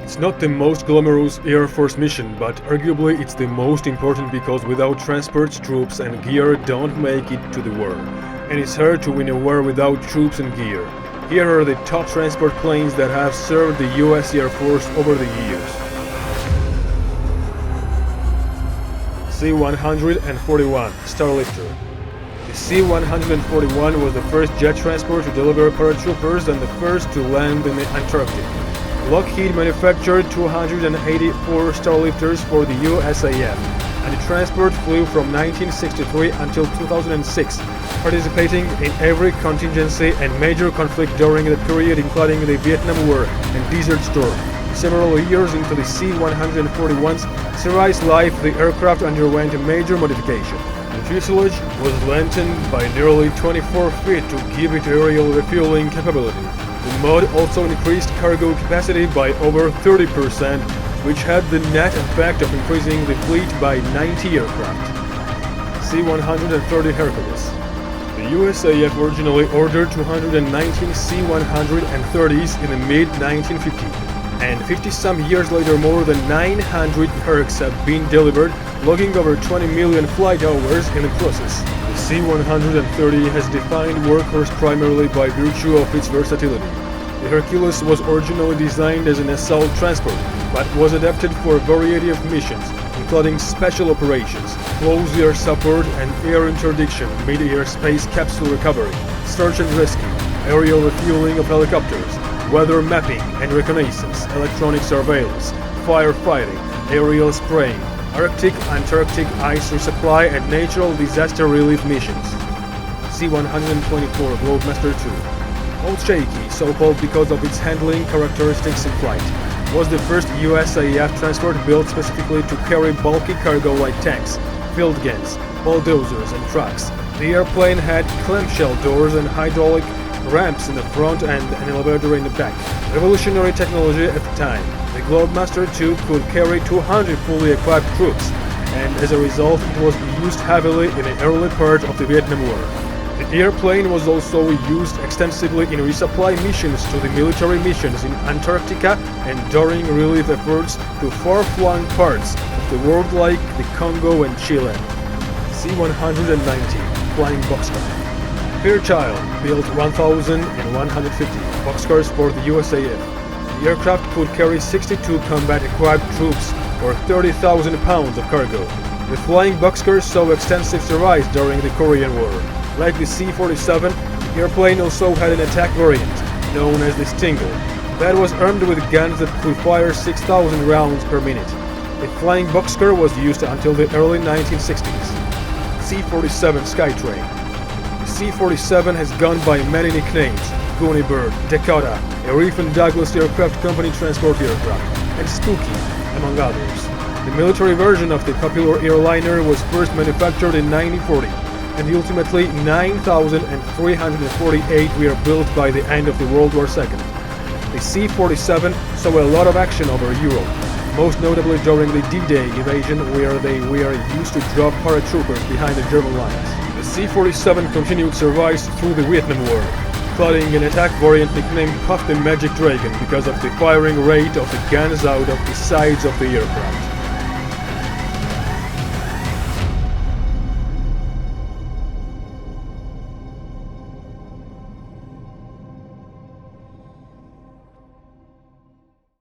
It's not the most glamorous Air Force mission, but arguably it's the most important because without transports, troops and gear don't make it to the war. And it's hard to win a war without troops and gear. Here are the top transport planes that have served the US Air Force over the years. C141 Starlifter. The C141 was the first jet transport to deliver paratroopers and the first to land in the Antarctic. Lockheed manufactured 284 Starlifters for the USAF, and the transport flew from 1963 until 2006, participating in every contingency and major conflict during the period including the Vietnam War and Desert Storm. Several years into the C-141's series life, the aircraft underwent a major modification. The fuselage was lengthened by nearly 24 feet to give it aerial refueling capability. The mod also increased cargo capacity by over 30%, which had the net effect of increasing the fleet by 90 aircraft. C130 Hercules. The USAF originally ordered 219 C-130s in the mid-1950s, and 50-some years later more than 900 Hercs have been delivered, logging over 20 million flight hours in the process. The C-130 has defined workhorse primarily by virtue of its versatility. The Hercules was originally designed as an assault transport, but was adapted for a variety of missions, including special operations, close air support and air interdiction, mid-air space capsule recovery, search and rescue, aerial refueling of helicopters, weather mapping and reconnaissance, electronic surveillance, firefighting, aerial spraying, Arctic, Antarctic ice resupply and natural disaster relief missions. C124 Globemaster II. Old Shaky, so-called because of its handling characteristics in flight, was the first USAF transport built specifically to carry bulky cargo like tanks, field guns, bulldozers and trucks. The airplane had clamshell doors and hydraulic ramps in the front and an elevator in the back. Revolutionary technology at the time. The Globemaster II could carry 200 fully equipped troops, and as a result it was used heavily in the early part of the Vietnam War. The airplane was also used extensively in resupply missions to the military missions in Antarctica and during relief efforts to far-flung parts of the world like the Congo and Chile. C-190 Flying Boxcar. Fairchild built 1,150 boxcars for the USAF. The aircraft could carry 62 combat-equipped troops or 30,000 pounds of cargo. The flying boxcars saw extensive service during the Korean War. Like the C-47, the airplane also had an attack variant, known as the Stinger, that was armed with guns that could fire 6,000 rounds per minute. The flying boxcar was used until the early 1960s. C-47 Skytrain. The C-47 has gone by many nicknames: Goonie Bird, Dakota, a Reef and Douglas Aircraft Company transport aircraft, and Spooky, among others. The military version of the popular airliner was first manufactured in 1940, and ultimately 9,348 were built by the end of the World War II. The C-47 saw a lot of action over Europe, most notably during the D-Day invasion where they were used to drop paratroopers behind the German lines. The C-47 continued service through the Vietnam War, including an attack variant nicknamed Puff the Magic Dragon because of the firing rate of the guns out of the sides of the aircraft.